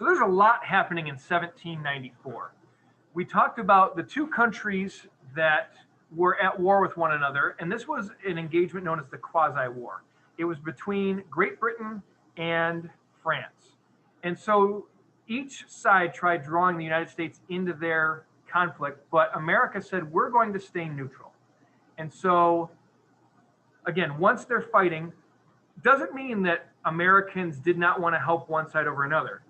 So there's a lot happening in 1794. We talked about the two countries that were at war with one another, and this was an engagement known as the Quasi-War. It was between Great Britain and France. And so each side tried drawing the United States into their conflict, but America said, we're going to stay neutral. And so, again, once they're fighting, doesn't mean that Americans did not want to help one side over another.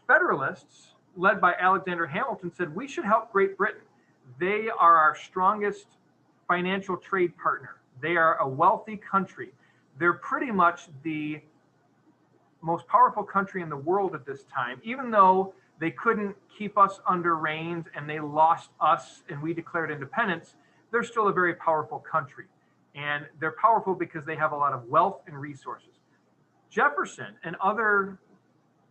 Federalists, led by Alexander Hamilton, said we should help Great Britain. They are our strongest financial trade partner. They are a wealthy country. They're pretty much the most powerful country in the world at this time, even though they couldn't keep us under reins and they lost us and we declared independence. They're still a very powerful country. And they're powerful because they have a lot of wealth and resources. Jefferson and other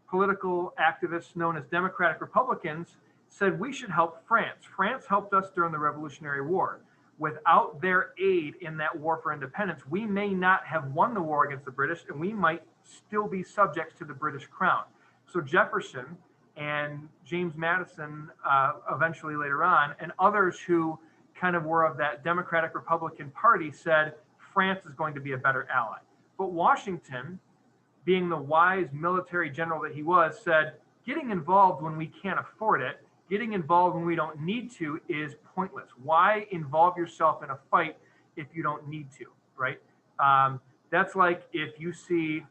political activists known as Democratic Republicans said we should help France. France helped us during the Revolutionary War. Without their aid in that war for independence, we may not have won the war against the British, and we might still be subjects to the British crown. So Jefferson and James Madison, eventually later on, and others who kind of were of that Democratic Republican Party said France is going to be a better ally. But Washington, being the wise military general that he was, said getting involved when we can't afford it, getting involved when we don't need to is pointless. Why involve yourself in a fight if you don't need to, right? That's like if you see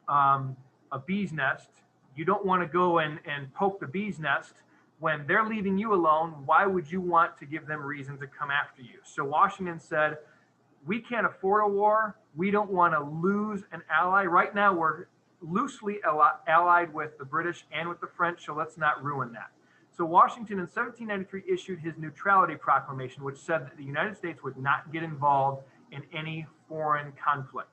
a bee's nest, you don't want to go and poke the bee's nest when they're leaving you alone. Why would you want to give them reason to come after you? So Washington said, we can't afford a war. We don't want to lose an ally. Right now, we're loosely allied with the British and with the French, so let's not ruin that. So Washington in 1793 issued his neutrality proclamation, which said that the United States would not get involved in any foreign conflict.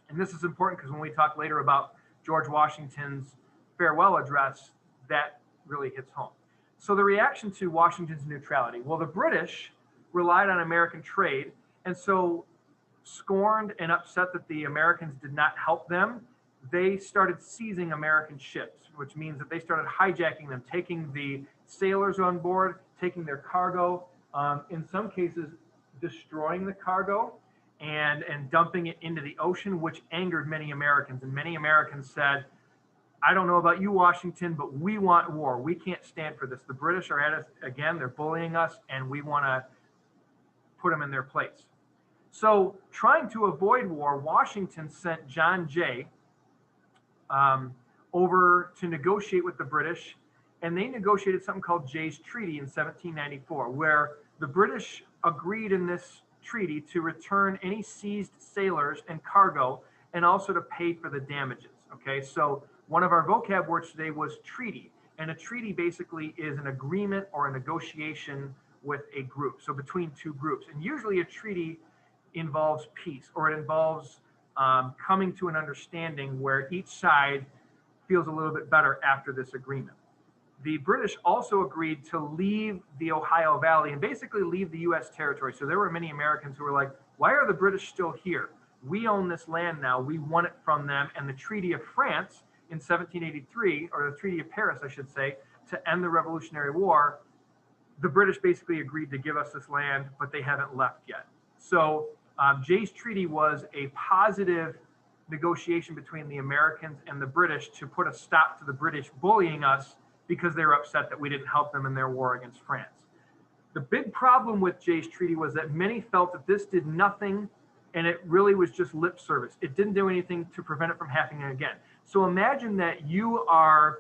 And this is important because when we talk later about George Washington's farewell address, that really hits home. So the reaction to Washington's neutrality, well, the British relied on American trade, and so scorned and upset that the Americans did not help them, they started seizing American ships, which means that they started hijacking them, taking the sailors on board, taking their cargo, in some cases destroying the cargo and dumping it into the ocean, which angered many Americans. And many Americans said, I don't know about you, Washington, but we want war. We can't stand for this. The British are at us again. They're bullying us, and we want to put them in their place. So trying to avoid war, Washington sent John Jay over to negotiate with the British, and they negotiated something called Jay's Treaty in 1794, where the British agreed in this treaty to return any seized sailors and cargo, and also to pay for the damages. Okay, so one of our vocab words today was treaty, and a treaty basically is an agreement or a negotiation with a group, so between two groups. And usually a treaty involves peace, or it involves coming to an understanding where each side feels a little bit better after this agreement. The British also agreed to leave the Ohio Valley and basically leave the U.S. territory. So there were many Americans who were like, why are the British still here? We own this land now. We won it from them. And the Treaty of France in 1783, or the Treaty of Paris, I should say, to end the Revolutionary War, the British basically agreed to give us this land, but they haven't left yet. So Jay's Treaty was a positive negotiation between the Americans and the British to put a stop to the British bullying us because they were upset that we didn't help them in their war against France. The big problem with Jay's Treaty was that many felt that this did nothing, and it really was just lip service. It didn't do anything to prevent it from happening again. So imagine that you are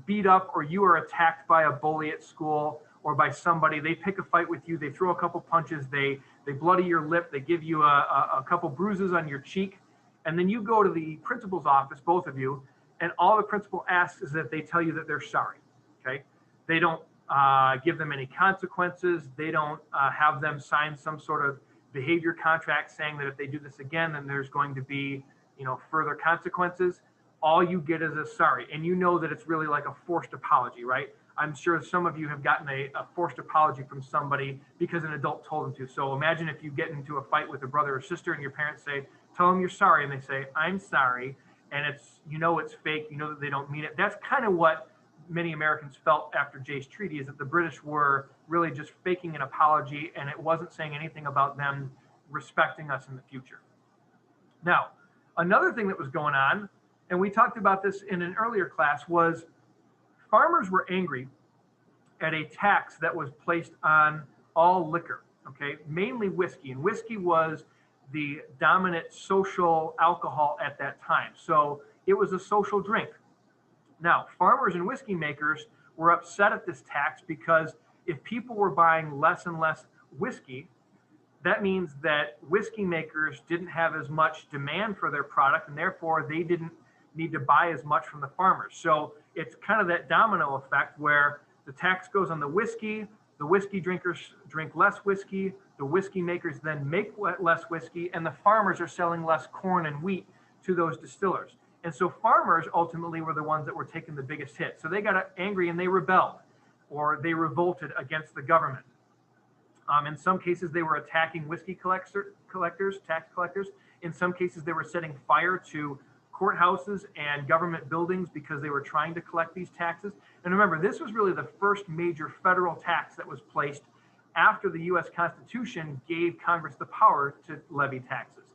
beat up, or you are attacked by a bully at school or by somebody. They pick a fight with you. They throw a couple punches. They bloody your lip. They give you a couple bruises on your cheek. And then you go to the principal's office, both of you, and all the principal asks is that they tell you that they're sorry. Okay? They don't give them any consequences. They don't have them sign some sort of behavior contract saying that if they do this again, then there's going to be, further consequences. All you get is a sorry. And you know that it's really like a forced apology, right? I'm sure some of you have gotten a forced apology from somebody because an adult told them to. So imagine if you get into a fight with a brother or sister and your parents say, tell them you're sorry. And they say, I'm sorry. and it's fake, that they don't mean it. That's kind of what many Americans felt after Jay's Treaty, is that the British were really just faking an apology, and it wasn't saying anything about them respecting us in the future. Now, another thing that was going on, and we talked about this in an earlier class, was farmers were angry at a tax that was placed on all liquor, okay, mainly whiskey. And whiskey was the dominant social alcohol at that time. So it was a social drink. Now, farmers and whiskey makers were upset at this tax because if people were buying less and less whiskey, that means that whiskey makers didn't have as much demand for their product, and therefore they didn't need to buy as much from the farmers. So it's kind of that domino effect where the tax goes on the whiskey drinkers drink less whiskey, the whiskey makers then make less whiskey, and the farmers are selling less corn and wheat to those distillers. And so farmers ultimately were the ones that were taking the biggest hit. So they got angry and they rebelled, or they revolted against the government. In some cases, they were attacking whiskey collectors, tax collectors. In some cases, they were setting fire to courthouses and government buildings because they were trying to collect these taxes. And remember, this was really the first major federal tax that was placed after the U.S. Constitution gave Congress the power to levy taxes.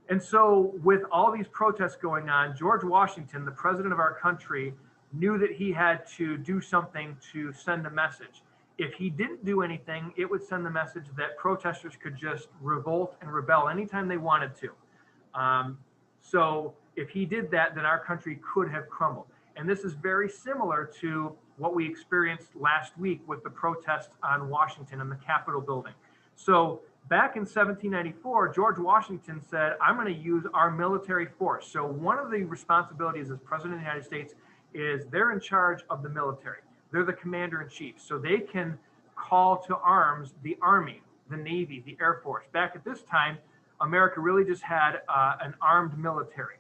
And so with all these protests going on, George Washington, the president of our country, knew that he had to do something to send a message. If he didn't do anything, it would send the message that protesters could just revolt and rebel anytime they wanted to. So if he did that, then our country could have crumbled. And this is very similar to what we experienced last week with the protests on Washington and the Capitol building. So back in 1794, George Washington said, I'm going to use our military force. So one of the responsibilities as president of the United States is they're in charge of the military. They're the commander in chief. So they can call to arms the Army, the Navy, the Air Force. Back at this time, America really just had an armed military.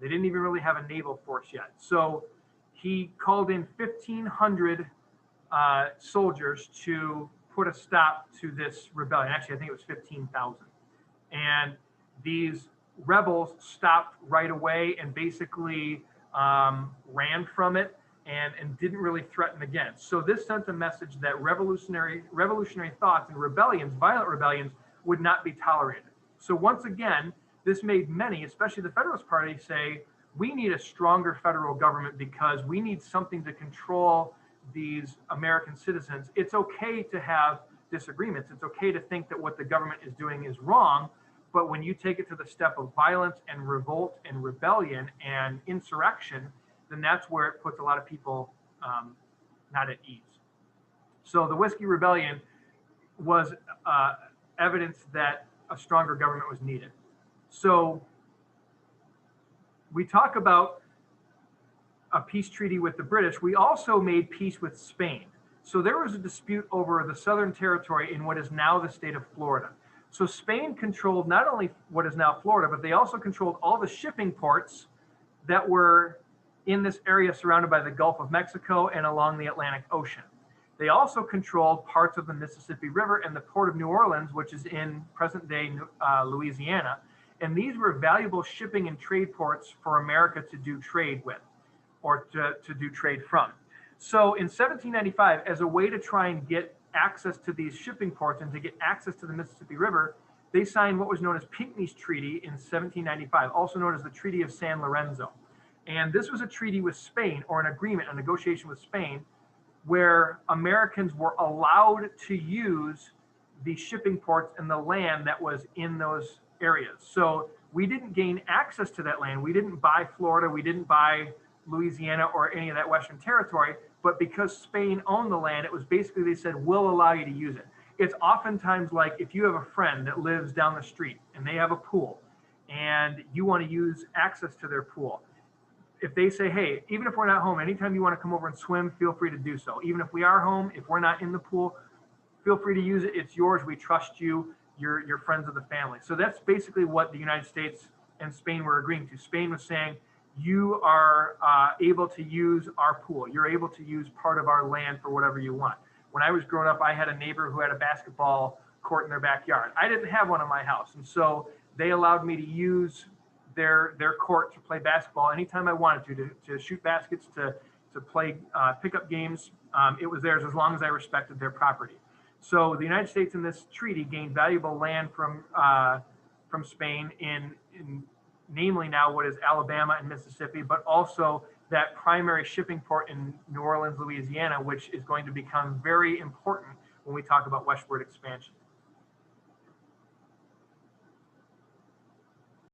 They didn't even really have a naval force yet. So he called in 1,500 soldiers to put a stop to this rebellion. Actually, I think it was 15,000. And these rebels stopped right away and basically ran from it and didn't really threaten again. So this sent a message that revolutionary thoughts and rebellions, violent rebellions, would not be tolerated. So once again, this made many, especially the Federalist Party, say, we need a stronger federal government because we need something to control these American citizens. It's okay to have disagreements. It's okay to think that what the government is doing is wrong. But when you take it to the step of violence and revolt and rebellion and insurrection, then that's where it puts a lot of people not at ease. So the Whiskey Rebellion was evidence that a stronger government was needed. So we talk about a peace treaty with the British. We also made peace with Spain. So there was a dispute over the Southern Territory in what is now the state of Florida. So Spain controlled not only what is now Florida, but they also controlled all the shipping ports that were in this area surrounded by the Gulf of Mexico and along the Atlantic Ocean. They also controlled parts of the Mississippi River and the Port of New Orleans, which is in present-day Louisiana. And these were valuable shipping and trade ports for America to do trade with, or to do trade from. So in 1795, as a way to try and get access to these shipping ports and to get access to the Mississippi River, they signed what was known as Pinckney's Treaty in 1795, also known as the Treaty of San Lorenzo. And this was a treaty with Spain, or an agreement, a negotiation with Spain, where Americans were allowed to use the shipping ports and the land that was in those areas. So we didn't gain access to that land. We didn't buy Florida. We didn't buy Louisiana or any of that Western territory. But because Spain owned the land, it was basically, they said, we'll allow you to use it. It's oftentimes like if you have a friend that lives down the street and they have a pool and you want to use access to their pool. If they say, hey, even if we're not home, anytime you want to come over and swim, feel free to do so. Even if we are home, if we're not in the pool, feel free to use it. It's yours. We trust you. You're friends of the family. So that's basically what the United States and Spain were agreeing to. Spain was saying, you are able to use our pool. You're able to use part of our land for whatever you want. When I was growing up, I had a neighbor who had a basketball court in their backyard. I didn't have one in my house. And so they allowed me to use their court to play basketball anytime I wanted to shoot baskets, to play pickup games. It was theirs as long as I respected their property. So the United States in this treaty gained valuable land from Spain in namely now what is Alabama and Mississippi, but also that primary shipping port in New Orleans, Louisiana, which is going to become very important when we talk about westward expansion.